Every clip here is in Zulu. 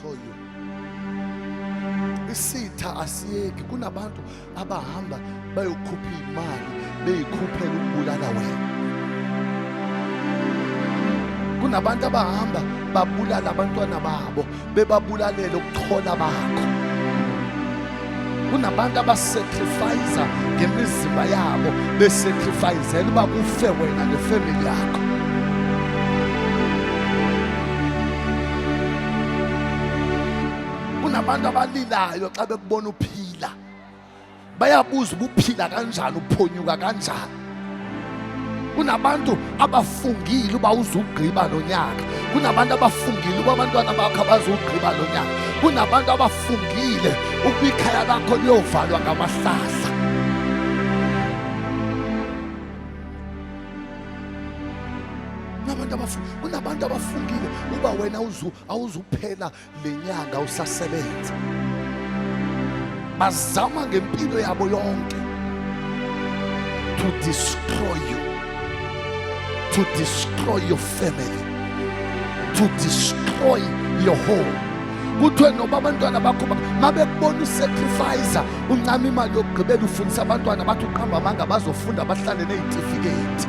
destroy you. Isitha asiyeki. Kunabantu abahamba bayokhupha imali beyikhuphela ukubulala wena. Kunabantu abahamba babulala abantwana babo bebabulalela ukuthola bakho. Kunabantu abasacrifice ngemizimba yabo besacrifice uba kufe wena nefamily yakho. Kunabantu abalilayo xa bekubona uphila, bayabuza ubuphila kanjani, uphonyuka kanjani. Kunabantu abafungile uba uzugqiba lo nyaka. Kunabantu abafungile uba abantwana bakho abazugqiba lo nyaka. Kunabantu abafungile ukuba ikhaya lakho liyovalwa ngamahlahla. Kunabantu abafungile uba wena awuzuphela le nyanga usasebenza. Bazama ngempilo yabo yonke to destroy you, to destroy your family, to destroy your home. Kuthiwe noba abantwana bakho mabekubona usacrifice uncama imali yokugqibela ufundisa abantwana bathi uqamba amanga bazofunda bahlale nezitifiketi.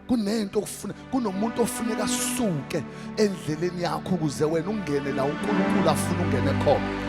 Kunento okufuna, kunomuntu ofuneka asuke endleleni yakho ukuze wena ungene la uNkulunkulu afuna ungene khona.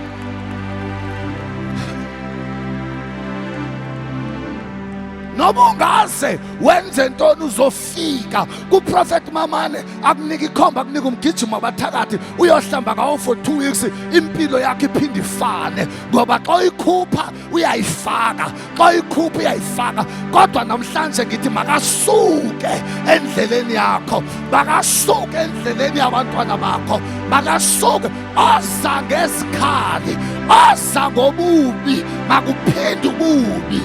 Noba ungaze wenze ntoni uzofika kuProfeti Mamane akunika ikhomba akunika umgijimo abathakathi uyohlamba ngawo for 2 weeks impilo yakhe iphinde ifane ngoba xa uyikhupha uyayifaka, xa uyikhupha uyayifaka. Kodwa namhlanje ngithi makasuke endleleni yakho, makasuke endleleni yabantwana bakho, makasuke oza ngezikhali, oza ngobubi makuphinde ububi.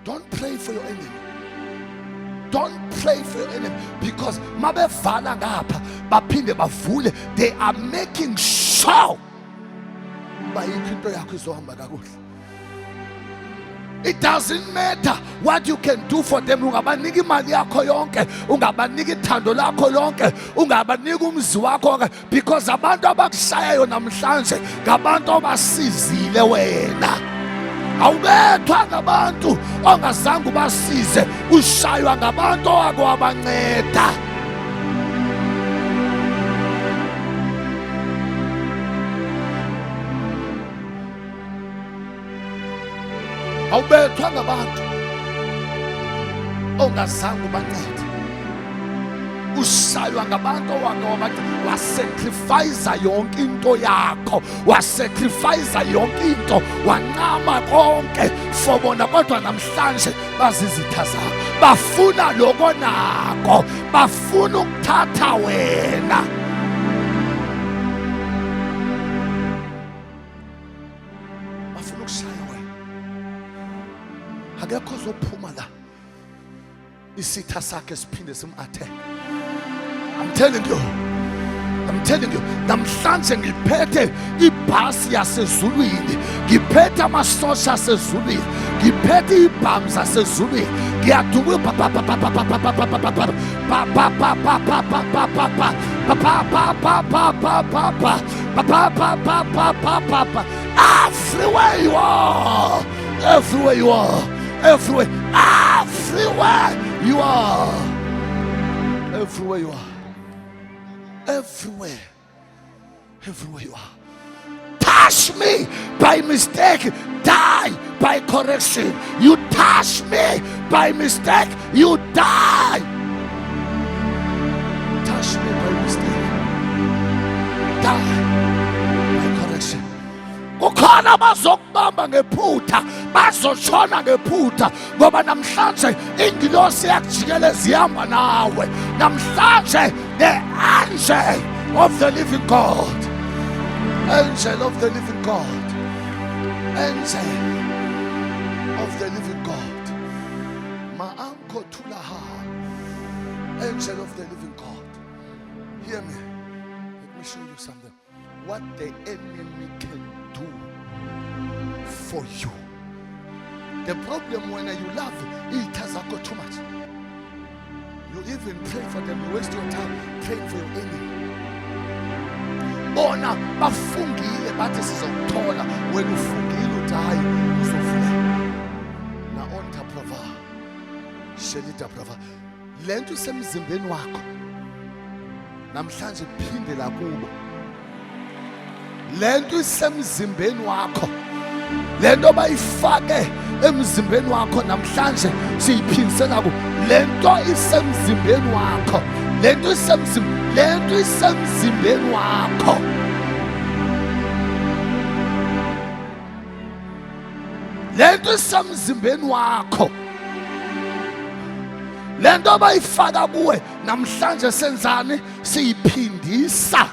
Don't pray for your enemy. Don't pray for your enemy because mabevala ngapha baphinde bavule, they are making sure bayikho into yakho izohamba kakuhle. It doesn't matter what you can do for them. Ungabanika imali yakho yonke, ungabanika ithando lakho lonke, ungabanika umzi wakho wonke, because abantu abakushayayo namhlanje ngabantu obasizile wena. Awubethwa ngabantu ongazange ubasize, ushaywa ngabantu owakwabanceda. Awubethwa ngabantu ongazange ubancede, ushaywa ngabantu owakwabanceda. Wasacrifice yonke into yakho, wasacrifice yonke into, wancama konke for bona. Kodwa namhlanje bazizitha zakho, bafuna lokho nako, bafuna ukuthatha wena. Bafuna ukushaya wena. Akekho ozophuma la isitha sakhe siphinde sim-attack. I'm telling you, namhlanje ngiphethe ibhasi yasezulwini, ngiphethe amasosha asezulwini, ngiphethe ibhamu zasezulwini, ngiyaduka everywhere you are, everywhere you are, everywhere you are, everywhere you are. Everywhere you are. Touch me by mistake, die by correction. You touch me by mistake, you die. Touch me by mistake, die by correction. Kukhona bazokubamba ngephutha, bazotshona ngephutha, ngoba namhlanje ingilosi yakujikele zihamba nawe. Namhlanje the angel of the living God, angel of the living God, angel of the living God, Ma'anko Tulaha, angel of the living God. Hear me. Let me show you something. What the enemy can do for you, The problem when you love it has got too much. You even pray for them, you waste your time praying for your enemy. Bona bafungile bathi sizokuthola wena ufungile uthi hayi uzovula na onta prava shelita prava lento isemzimbeni wakho namhlanje phindela kubo lento isemzimbeni wakho lento bayifake emzimbeni wakho namhlanje siyiphindisela ku lento isemzimbeni wakho lento isemzimbeni wakho lento isemzimbeni wakho lento bayifaka kuwe namhlanje senzani siyiphindisa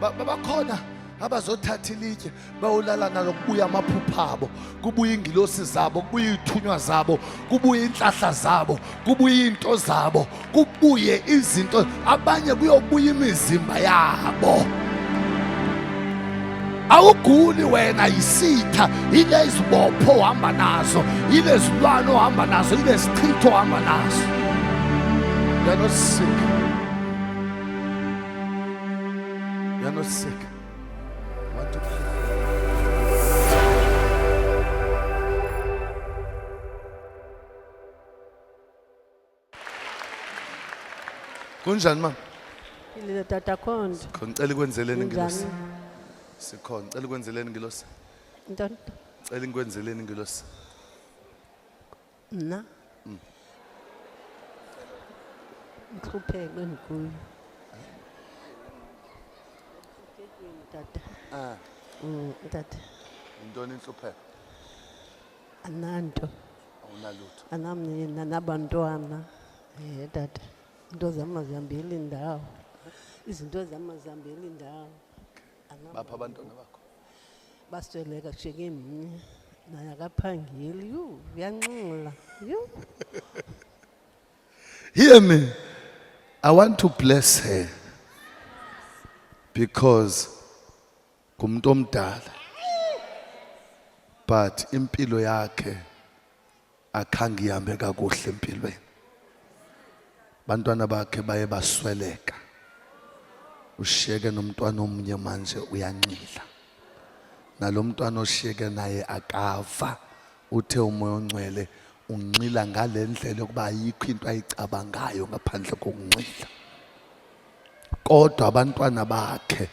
babakhona abazothatha ilitye bayolala nalo kubuya amaphupha abo kubuya ingilosi zabo kubuya izithunywa zabo kubuya inhlahla zabo kubuya into zabo kubuye izinto abanye kuyobuya imizimba yabo awuguli wena yisitha ilezibopho uhamba nazo ilezilwane uhamba nazo ilesichitho uhamba nazo. You're not sick. You're not sick. I want to pray. Kunjani ma? Ile tata Khondo. Ngicela ikwenzeleni ngilosi. Sikhona. Ngicela ikwenzeleni ngilosi. Ntoni? Ngicela ikwenzeleni ngilosi. Mna. Ngikhupheke ngikuyo. Tata. Tata. Intoni inhlupheko? Ananto. Awunalutho. Anamnina nabantwana. Tata. Into zami zihambile indawo. Izinto zami zihambile indawo. Bapha abantwana bakho. Basweleka kushiyeke mnye. Naye akaphangeli. Uyanxula. Hear me. I want to bless her because kumuntu omdala but impilo yakhe akhange ihambe kakuhle empilweni. Bantwana bakhe baye basweleka. Ushiyeke nomntwana omnye manje uyanxila. Nalo mntwana oshiyeke naye akava. Uthe umoya ongcwele unxila ngale ndlela ukuba ayikho into ayicabangayo ngaphandle kokunxila. Kodwa abantwana bakhe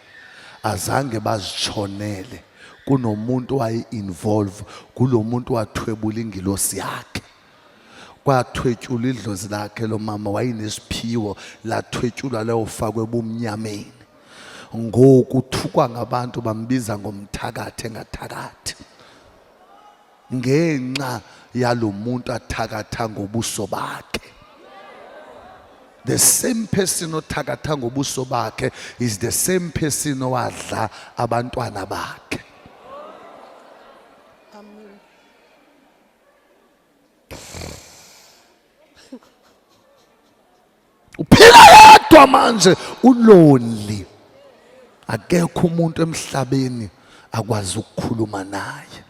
azange bazitshonele kunomuntu wayi-involve kulo muntu wathwebula ingilosi yakhe. Kwathwetshula idlozi lakhe lo mama wayinesiphiwo lathwetshula layofakwe ebumnyameni. Ngoku uthukwa ngabantu bambiza ngomthakathi engathakathi. Ngenxa yalo muntu athakatha ngobuso bakhe. The same person othakatha ngobuso bakhe is the same person owadla abantwana bakhe. Uphila yedwa manje ulonely. Akekho umuntu emhlabeni akwazi ukukhuluma naye.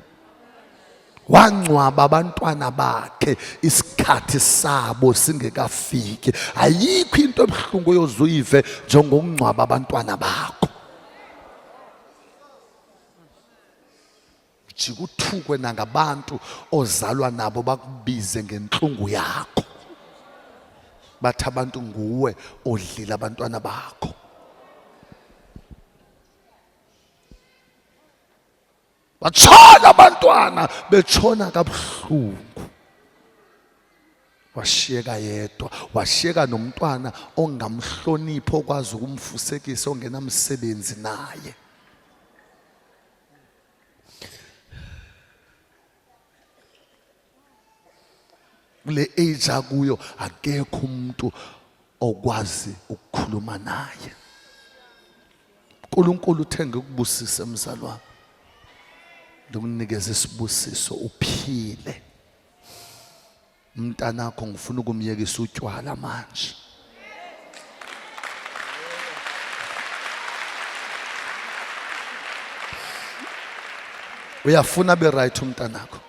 Wangcwaba abantwana bakhe isikhathi sabo singekafiki. Ayikho into ebuhlungu oyozuyive njengokungcwaba abantwana bakho. Jika uthukwe nangabantu ozalwa nabo bakubize ngenhlungu yakho. Bathi abantu nguwe odlila abantwana bakho. Batshona abantwana betshona kabuhlungu. Washiyeka yedwa, washiyeka nomntwana ongamhloniphi okwazi ukumfusekisa ongenamsebenzi naye. Kule age akuyo akekho umuntu okwazi ukukhuluma naye. uNkulunkulu uthenge ukubusisa emzalwane. Ndokunikeza isibusiso uphile. Umntanakho ngifuna ukumyekisa utshwala manje. Uyafuna be right umntanakho.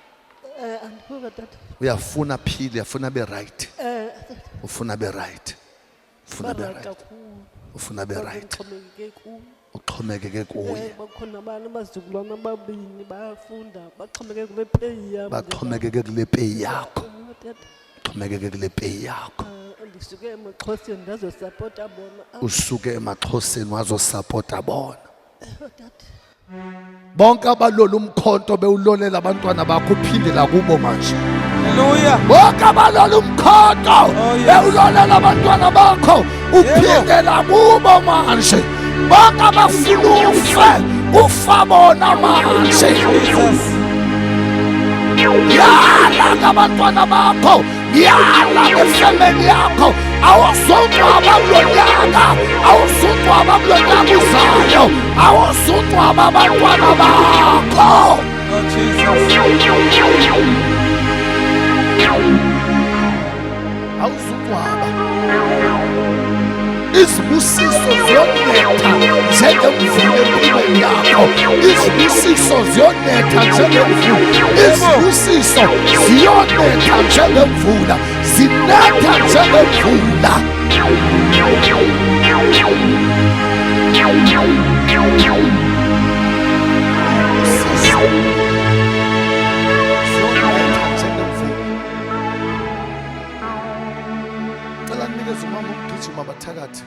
Andivuka tata. Uyafuna phile, uyafuna be right. Ufuna be right. Ufuna be right. Ufuna be right. Xhomekeke kuwe. Uxhomekeke kuye. Bakhona abantu abazukulwana ababini bayafunda baxhomekeke kule pay yabo. Baxhomekeke kule pay yakho. Xhomekeke kule pay yakho. Ndisuke emaXhoseni ndazosapota bona. Usuke emaXhoseni wazosapota bona. Bonke abalola umkhonto bewulolela abantwana bakho uphindela kubo manje. Hallelujah. Bonke abalola umkhonto bewulolela abantwana bakho uphindela kubo manje. Bonke abafuna ufa bona manje. Yala ngabantwana bakho, yala ngefamily yakho. Awuzungcwaba kulonyaka, awuzungcwaba kulonyaka uzayo, awuzungcwaba abantwana bakho. Oh, Jesus. Awuzungcwaba. Izibusiso ziyonetha njengemvula empilweni yakho. Izibusiso ziyonetha njengemvula. Izibusiso ziyonetha njengemvula. Zinetha njengemvula. Cela ninikeze umama ukugijima bathakathi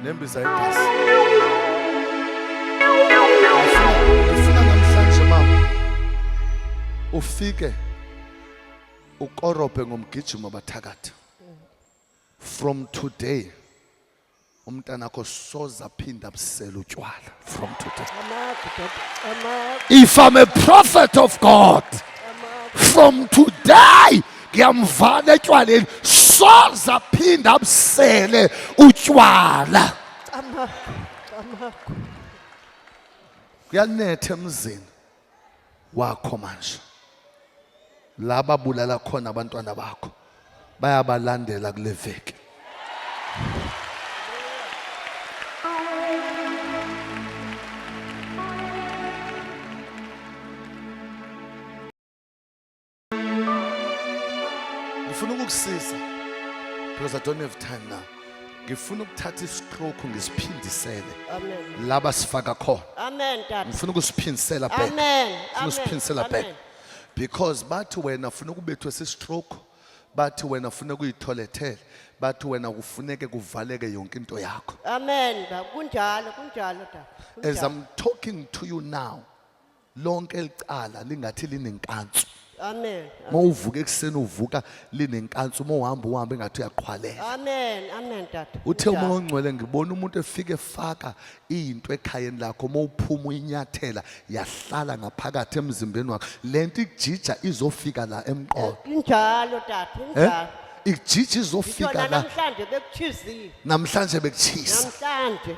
nembiza yegazi. Ngifuna namhlanje mama ufike ukorobhe ngomgijimo bathakathi. From today umntanakho soza phinda abusela utshwala from today. If I'm a prophet of God, from today ngiyamvala etshwaleni soza phinda abusele utshwala. Kuyanetha emzini wakho manje. Laba bulala khona abantwana bakho bayabalandela kule veki. Ngifuna ukukusiza because I don't have time now. Ngifuna ukuthatha istroke ngisiphindisele. Amen. Laba sifaka khona. Amen tata. Ngifuna ukusiphindisela back. Amen. Ngifuna ukusiphindisela back. Because bathi wena ufuna ukubethwa sistroke, bathi wena ufuna ukuyitholethela, bathi wena kufuneke kuvaleke yonke into yakho. Amen. Kunjalo tata. As I'm talking to you now, lonke elicala lingathi linenkansu. Amen. Mawuvuka ekseni uvuka linenkansu, mawuhamba engathi uyaqhwalela. Amen tata. Uthe uma ongcwele ngibona umuntu efike efaka into ekhayeni lakho, mawuphuma uyinyathela yahlala ngaphakathi emzimbeni wakho. Lento ikujija izofika la emqolo. Kunjalo tata, kunjalo. Ikujija izofika la. Namhlanje bekuchizile. Namhlanje bekuchisa. Namhlanje.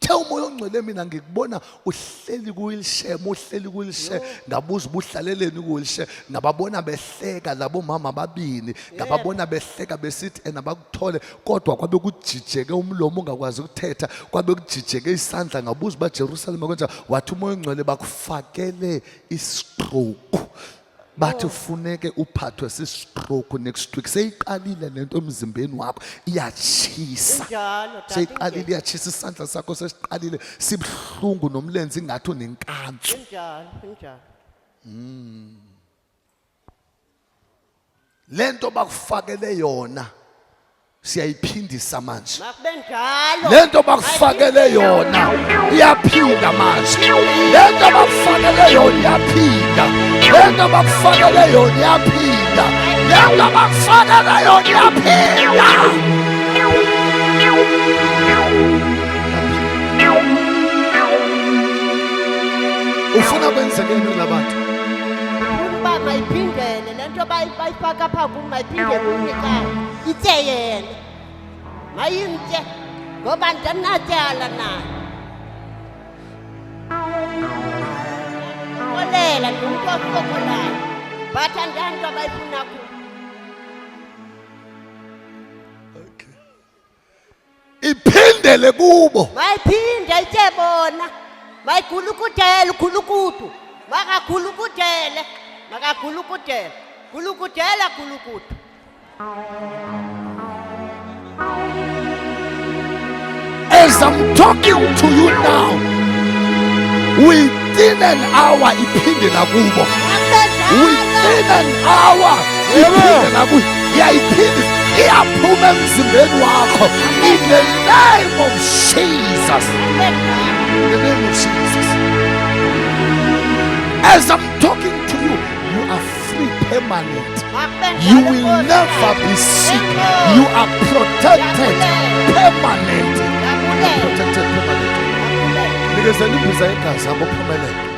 Uthe umoya ongcwele mina ngikubona uhleli ku-wheelchair, uhleli ku-wheelchair, ngabuza ubuhlaleleni ku-wheelchair, ngababona behleka labo mama ababini, ngababona behleka besithi bakuthole, kodwa kwabe kujijeke umlomo ungakwazi ukuthetha, kwabe kujijeke isandla, ngabuza baJerusalema kwenza, wathi umoya ongcwele bakufakele istroke. Bathi ufuneke uphathwe sistroke next week. Seyiqalile lento emzimbeni wakho iyachisa. Seyiqalile iyachisa, isandla sakho sesiqalile sibhlungu nomlenze ingathi unenkansu. Kunjalo. Lento bakufakele yona siyayiphindisa manje. Makube njalo. Lento bakufakele yona iyaphinda manje. Lento bakufakele yona iyaphinda. Lento bakufakele yona iyaphinda. Lento bakufakele yona iyaphinda. Ufuna kwenzekeni kulabantu? Ukuba mayiphindele lento bayifaka pha kum mayiphindele unikani. Ithe yena. Mayimtye ngoba ndanatyala naye. Olela ndumntu osokolayo. But andanto abayifuna kum. Iphindele kubo. Mayiphinde itye bona. Mayigulukutele ukhulukutu. makagulukudele makagulukudele gulukudela gulukudu. As I'm talking to you now, within an hour iphinde nakubo. Within an hour iphinde nakubo. Iyayiphinde iyaphuma emzimbeni wakho in the name of Jesus. In the name of Jesus. As I'm talking to you, you are free permanent. You will never be sick. You are protected permanent. You are protected permanent. Because the name is a permanent.